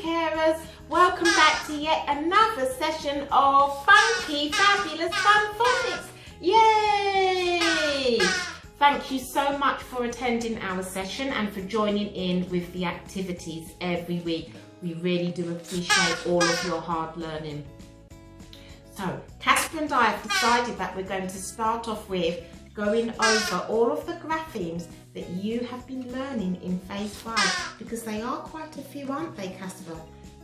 carers, welcome back to yet another session of Funky Fabulous Fun Phonics. Yay! Thank you so much for attending our session and for joining in with the activities every week. We really do appreciate all of your hard learning. So, Casper and I have decided that we're going to start off with going over all of the graphemes that you have been learning in phase 5, because they are quite a few, aren't they, Casper?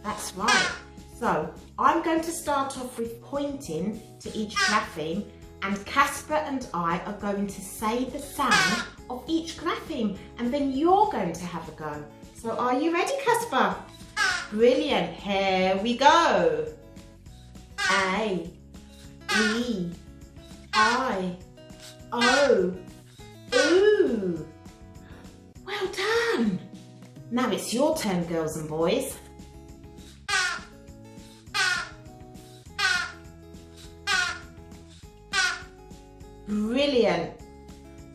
That's right. So I'm going to start off with pointing to each grapheme, and Casper and I are going to say the sound of each grapheme, and then you're going to have a go. So are you ready, Casper? Brilliant. Here we go. A, E, I, O, ooh. Well done. Now it's your turn, girls and boys. Brilliant.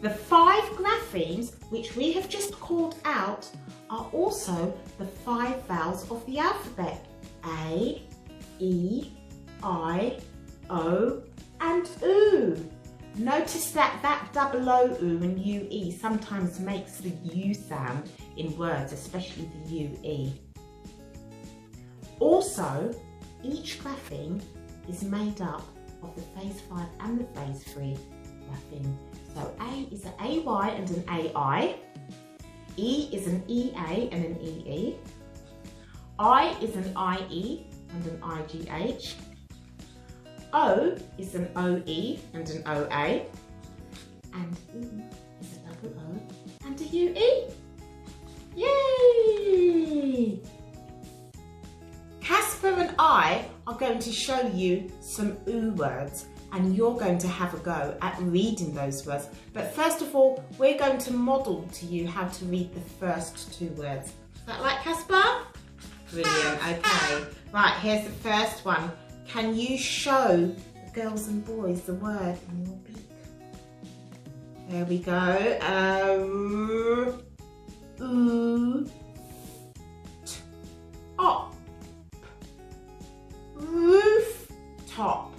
The 5 graphemes which we have just called out are also the 5 vowels of the alphabet. A, E, I, O and oo. Notice that double O, oo and UE sometimes makes the U sound in words, especially the UE. Also, each grapheme is made up of the phase 5 and the phase 3 grapheme. So A is an AY and an AI. E is an EA and an EE. I is an IE and an IGH. O is an OE and an OA, and U is a double O and a UE. Yay! Casper and I are going to show you some oo words, and you're going to have a go at reading those words. But first of all, we're going to model to you how to read the first 2 words. Is that right, Casper? Brilliant, okay. Right, here's the first one. Can you show the girls and boys the word in your beak? There we go. Oo, top, rooftop.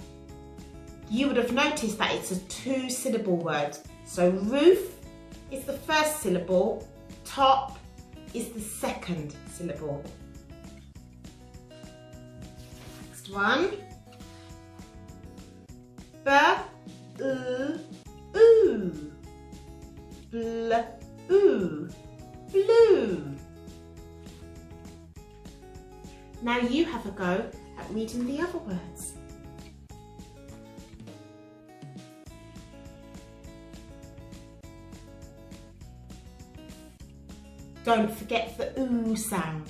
You would have noticed that it's a 2-syllable word. So roof is the first syllable, top is the second syllable. Next one. B-oo, bl-oo, blue. Now you have a go at reading the other words. Don't forget the oo sound.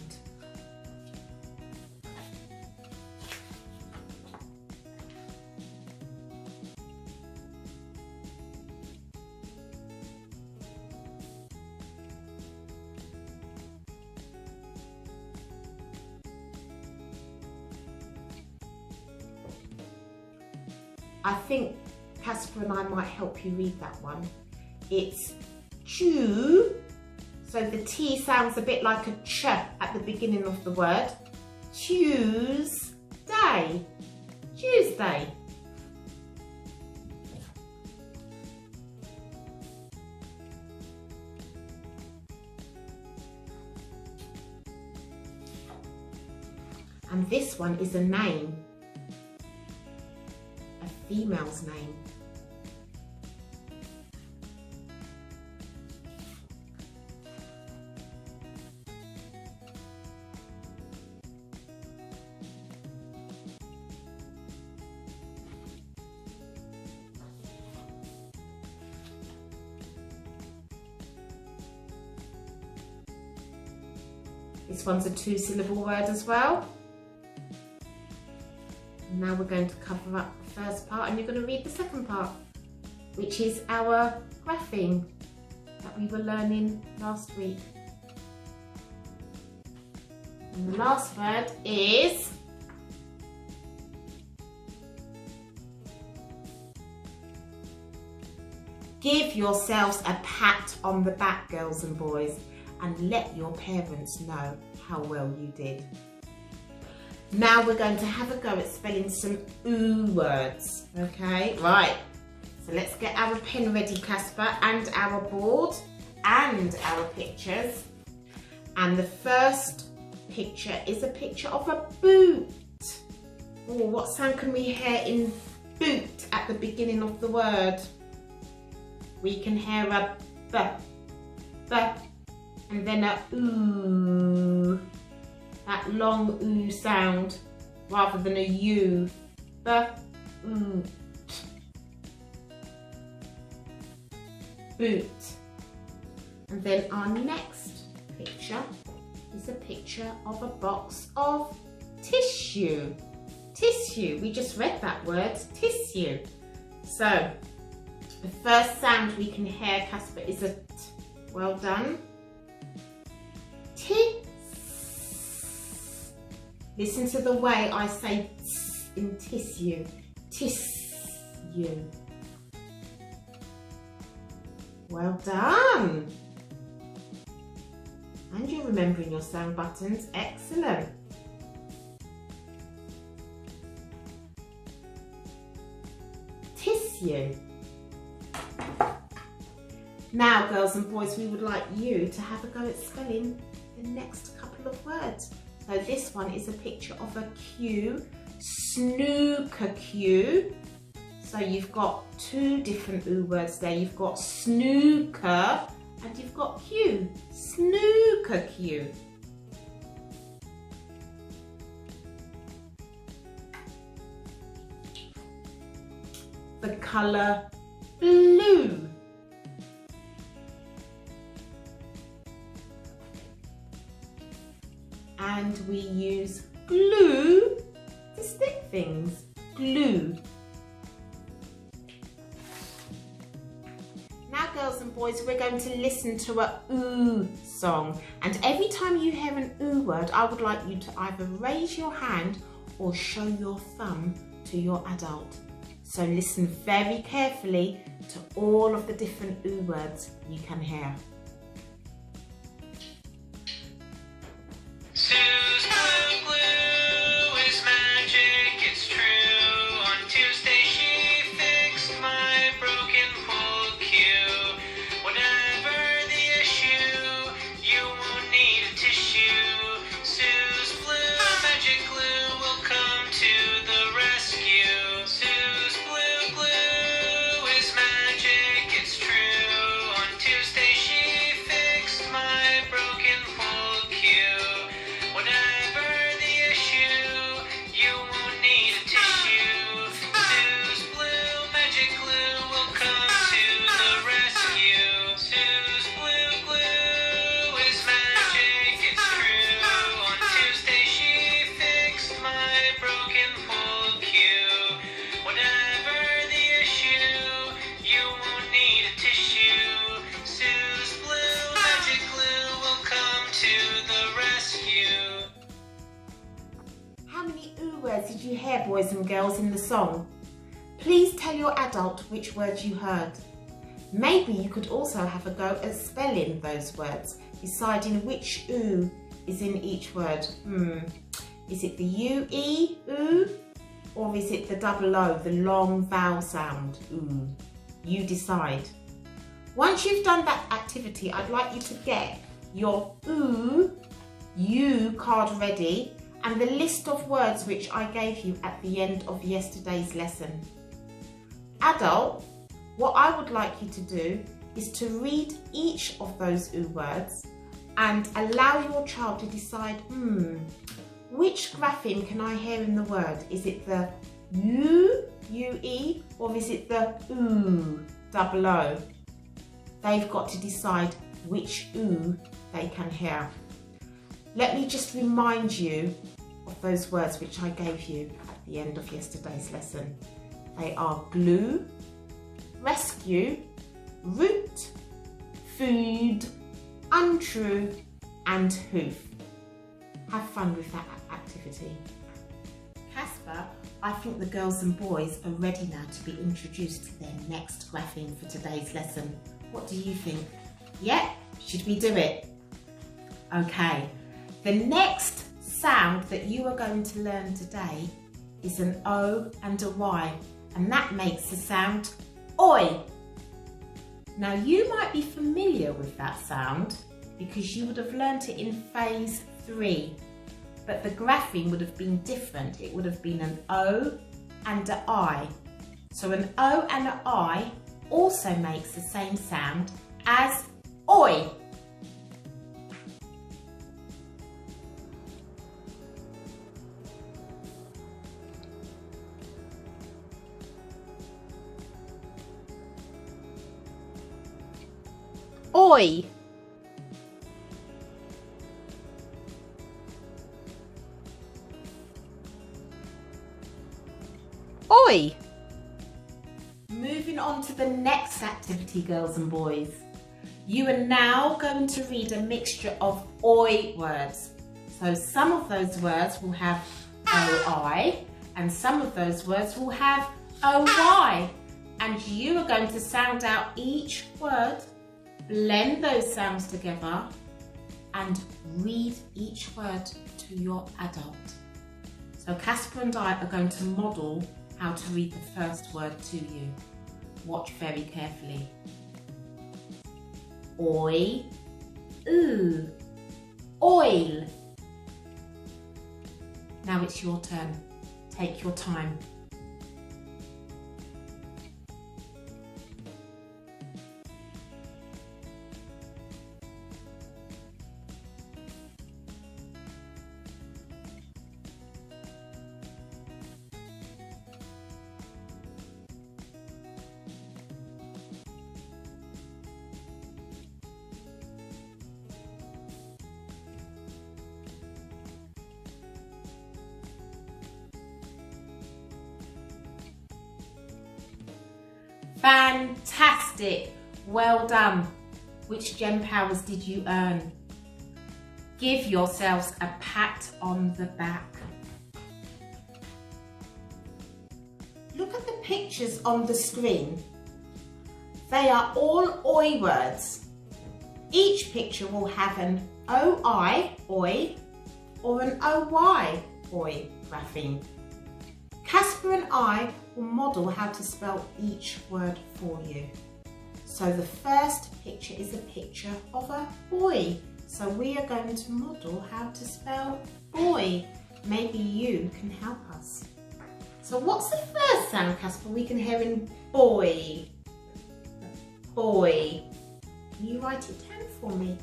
I think Casper and I might help you read that one. It's chew. So the T sounds a bit like a ch at the beginning of the word. Tuesday. Tuesday. And this one is a name. A female's name. This one's a 2-syllable word as well. And now we're going to cover up the first part and you're going to read the second part, which is our grapheme that we were learning last week. And the last word is give yourselves a pat on the back, girls and boys, and let your parents know how well you did. Now we're going to have a go at spelling some oo words, okay? Right, so let's get our pen ready, Casper, and our board, and our pictures. And the first picture is a picture of a boot. Oh, what sound can we hear in boot at the beginning of the word? We can hear a b, b, and then a oo. That long oo sound rather than a u. B, oo. Boot. And then our next picture is a picture of a box of tissue. Tissue, we just read that word, tissue. So, the first sound we can hear, Casper, is a t. Well done. T. Listen to the way I say t in tissue. Tissue. Well done. And you're remembering your sound buttons. Excellent. Tissue. Now, girls and boys, we would like you to have a go at spelling the next couple of words. So this one is a picture of a cue, snooker cue. So you've got two different oo words there. You've got snooker and you've got cue, snooker cue. The colour blue. And we use glue to stick things, glue. Now, girls and boys, we're going to listen to a oo song. And every time you hear an oo word, I would like you to either raise your hand or show your thumb to your adult. So listen very carefully to all of the different oo words you can hear. Sue's blue glue is magic, it's true. On Tuesday she fixed my broken pull cue. Whatever the issue, you won't need a tissue. Sue's blue magic glue will come to the rescue. Sue's blue glue is magic, it's true. On Tuesday she fixed my broken pull cue. Whatever the issue, you won't need a tissue. Sue's blue magic glue will come to the rescue. Sue's blue glue is magic, it's true. On Tuesday she fixed my broken pull cue. Whatever the issue, you won't need a tissue. Sue's blue magic glue will come to the rescue. How many oo words did you hear, boys and girls, in the song? Please tell your adult which words you heard. Maybe you could also have a go at spelling those words, deciding which oo is in each word. Is it the U-E, oo? Or is it the double O, the long vowel sound, oo? You decide. Once you've done that activity, I'd like you to get your oo, you card ready, and the list of words which I gave you at the end of yesterday's lesson. Adult, what I would like you to do is to read each of those oo words and allow your child to decide, which grapheme can I hear in the word? Is it the U, U-E, or is it the oo, double O? They've got to decide which oo they can hear. Let me just remind you of those words which I gave you at the end of yesterday's lesson. They are glue, rescue, root, food, untrue, and hoof. Have fun with that activity. Casper, I think the girls and boys are ready now to be introduced to their next grapheme for today's lesson. What do you think? Yeah? Should we do it? Okay. The next sound that you are going to learn today is an O and a Y, and that makes the sound oi. Now you might be familiar with that sound because you would have learnt it in phase 3, but the grapheme would have been different. It would have been an O and an I. So an O and an I also makes the same sound as oi. Oi. Oi. Moving on to the next activity, girls and boys. You are now going to read a mixture of oi words. So some of those words will have oi and some of those words will have oy. And you are going to sound out each word, blend those sounds together and read each word to your adult. So Casper and I are going to model how to read the first word to you. Watch very carefully. Oi, oo, oil. Now it's your turn. Take your time. Fantastic! Well done. Which gem powers did you earn? Give yourselves a pat on the back. Look at the pictures on the screen. They are all oi words. Each picture will have an oi, oi, or an oy, oi grapheme. Casper and I will model how to spell each word for you. So the first picture is a picture of a boy. So we are going to model how to spell boy. Maybe you can help us. So what's the first sound, Casper, we can hear in boy? Boy. Can you write it down for me?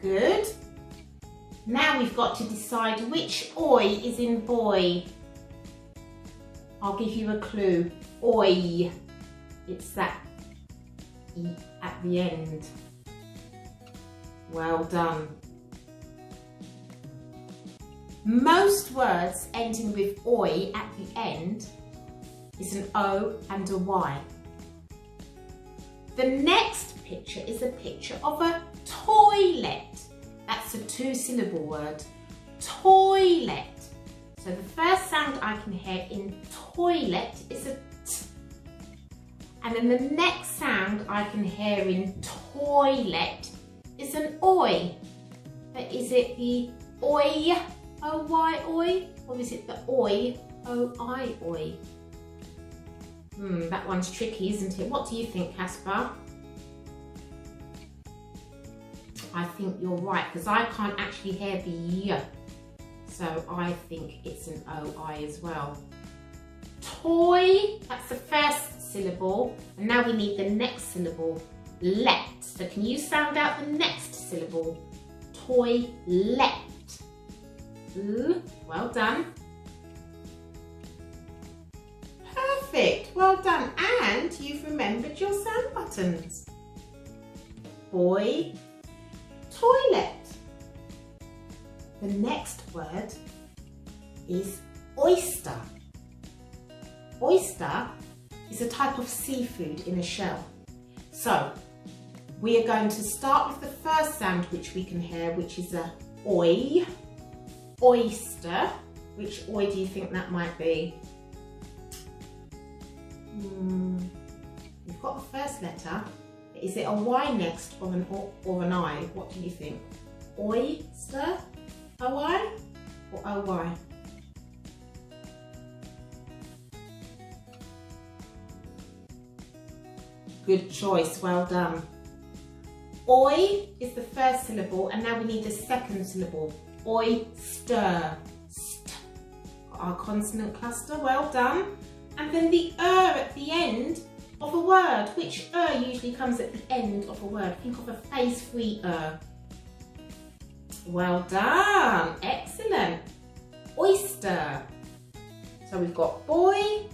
Good. Now we've got to decide which oi is in boy. I'll give you a clue. Oi. It's that E at the end. Well done. Most words ending with oi at the end is an O and a Y. The next picture is a picture of a toilet. That's a 2-syllable word. Toilet. So the first sound I can hear in toilet is a T. And then the next sound I can hear in toilet is an oi. But is it the oi, O-Y, oi? Or is it the oi, O-I, oi? That one's tricky, isn't it? What do you think, Casper? I think you're right, because I can't actually hear the y. So I think it's an O-I as well. Toy, that's the first syllable. And now we need the next syllable, let. So can you sound out the next syllable? Toilet. Well done. Perfect, well done. And you've remembered your sound buttons. Boy, toilet. The next word is oyster. Oyster is a type of seafood in a shell. So we are going to start with the first sound which we can hear, which is a oi. Oyster. Which oi do you think that might be? We've got the first letter. Is it a Y next or an I? What do you think? Oyster? O-I or O-Y? Good choice, well done. Oi is the first syllable, and now we need the second syllable. Oyster. St. Our consonant cluster, well done. And then the at the end of a word. Which usually comes at the end of a word? Think of a face-free Well done, excellent. Oyster. So we've got boy,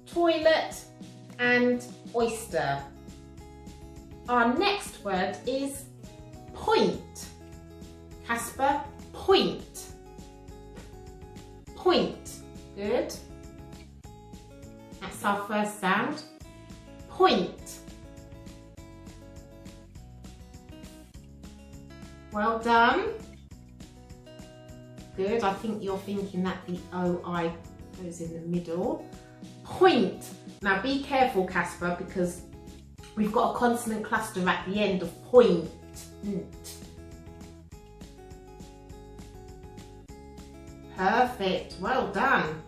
toilet, and oyster. Our next word is point. Casper, point. Point. Good. That's our first sound. Point. Well done. Good. I think you're thinking that the O-I goes in the middle. Point. Now be careful, Casper, because we've got a consonant cluster at the end of point. Perfect. Well done.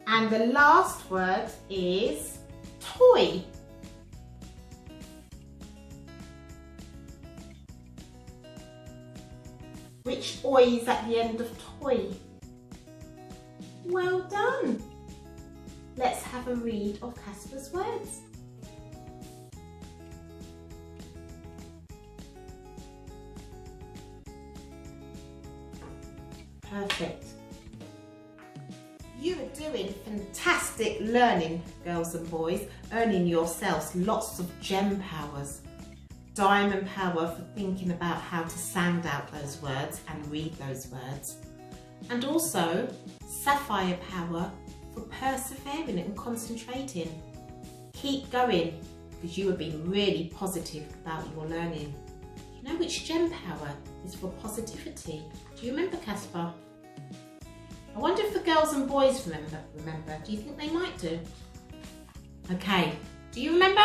And the last word is toy. Which oi is at the end of toy? Well done. Let's have a read of Casper's words. Perfect. You are doing fantastic learning, girls and boys, earning yourselves lots of gem powers. Diamond power for thinking about how to sound out those words and read those words. And also sapphire power for persevering and concentrating. Keep going, because you have been really positive about your learning. You know which gem power is for positivity? Do you remember, Casper? I wonder if the girls and boys remember. Do you think they might do? Okay, do you remember?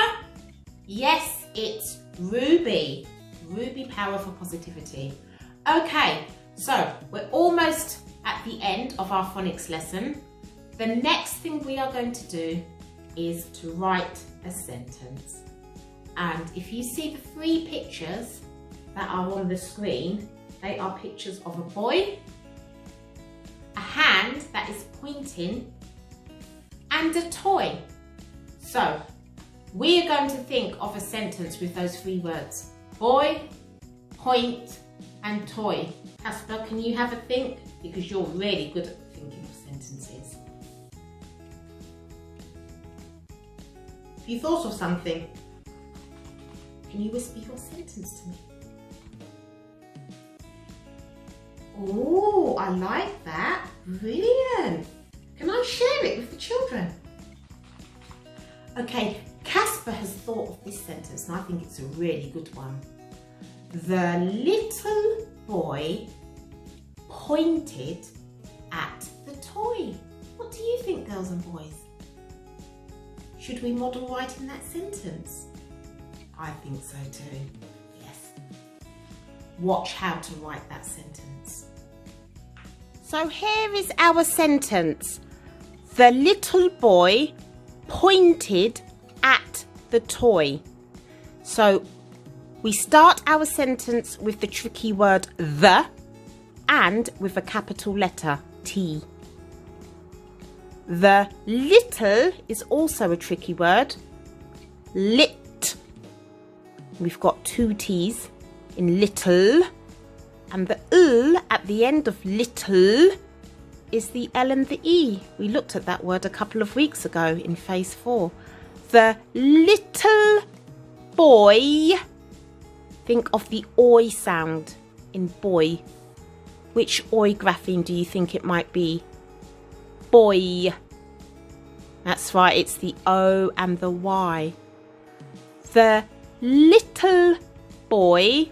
Yes, it's Ruby. Ruby power for positivity. Okay, so we're almost at the end of our phonics lesson. The next thing we are going to do is to write a sentence. And if you see the 3 pictures that are on the screen, they are pictures of a boy, a hand that is pointing, and a toy. So we are going to think of a sentence with those 3 words: boy, point, and toy. Casper, can you have a think? Because you're really good at thinking of sentences. If you thought of something, can you whisper your sentence to me? Oh, I like that. Brilliant. Can I share it with the children? Okay, Casper has thought of this sentence and I think it's a really good one. The little boy pointed at the toy. What do you think, girls and boys? Should we model writing that sentence? I think so too. Yes. Watch how to write that sentence. So here is our sentence. The little boy pointed at the toy. So we start our sentence with the tricky word the and with a capital letter T. The little is also a tricky word. Lit. We've got 2 T's in little. And the L at the end of little is the L and the E. We looked at that word a couple of weeks ago in phase 4. The little boy. Think of the oi sound in boy. Which oi grapheme do you think it might be? Boy. That's right, it's the O and the Y. The little boy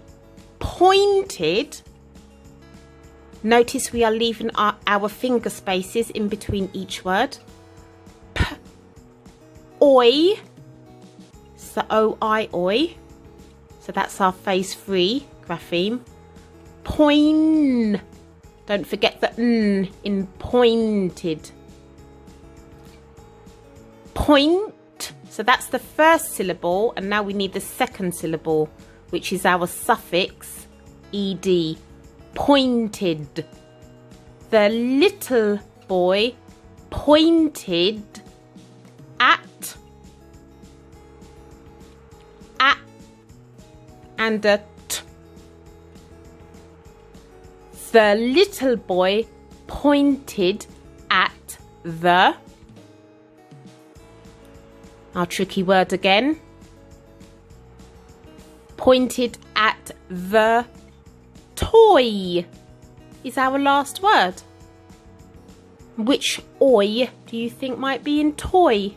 pointed. Notice we are leaving our finger spaces in between each word. P, oi, That's the O-I, oi. So that's our phase 3 grapheme. Point. Don't forget the N in pointed. Point. So that's the first syllable, and now we need the second syllable, which is our suffix ed. Pointed. The little boy pointed at and a t. The little boy pointed at the, our tricky word again, pointed at the toy is our last word. Which oi do you think might be in toy?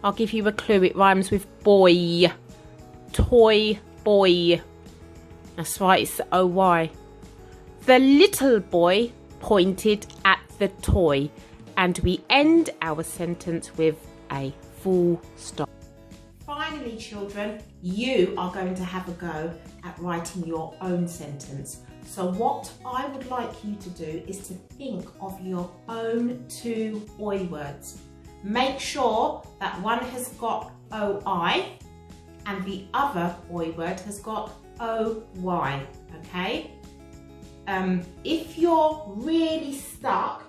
I'll give you a clue, it rhymes with boy. Toy, boy. That's right, it's the O-Y. The little boy pointed at the toy, and we end our sentence with a full stop. Finally, children, you are going to have a go at writing your own sentence. So what I would like you to do is to think of your own 2 oi words. Make sure that one has got O-I and the other oi word has got O-Y, okay? If you're really stuck,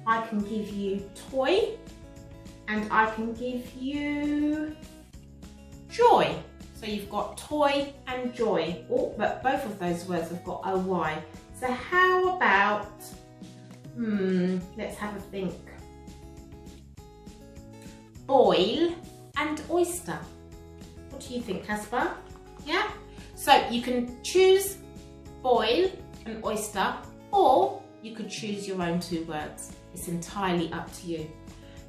I can give you toy and I can give you joy. So you've got toy and joy, but both of those words have got O-Y. So how about, let's have a think. Boil and oyster. What do you think, Casper? Yeah? So you can choose boil and oyster, or you could choose your own 2 words. It's entirely up to you.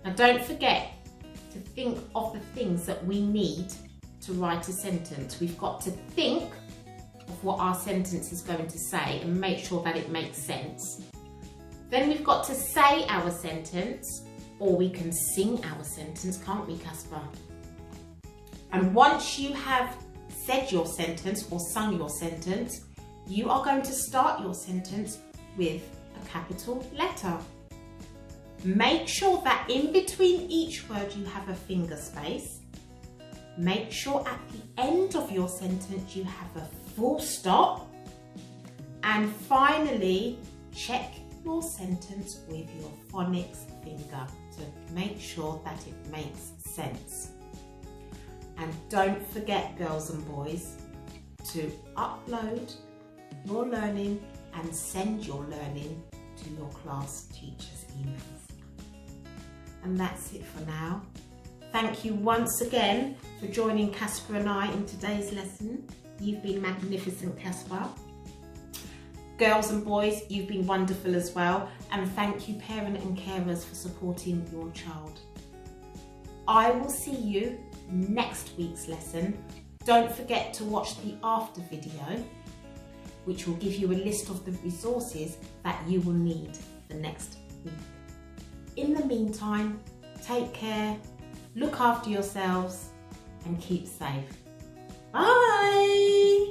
Now don't forget to think of the things that we need to write a sentence. We've got to think of what our sentence is going to say and make sure that it makes sense. Then we've got to say our sentence, or we can sing our sentence, can't we, Casper? And once you have said your sentence or sung your sentence, you are going to start your sentence with a capital letter. Make sure that in between each word you have a finger space. Make sure at the end of your sentence you have a full stop. And finally, check your sentence with your phonics finger to make sure that it makes sense. And don't forget, girls and boys, to upload your learning and send your learning to your class teachers' emails. And that's it for now. Thank you once again for joining Casper and I in today's lesson. You've been magnificent, Casper. Girls and boys, you've been wonderful as well. And thank you, parent and carers, for supporting your child. I will see you next week's lesson. Don't forget to watch the after video, which will give you a list of the resources that you will need for next week. In the meantime, take care, look after yourselves and keep safe. Bye!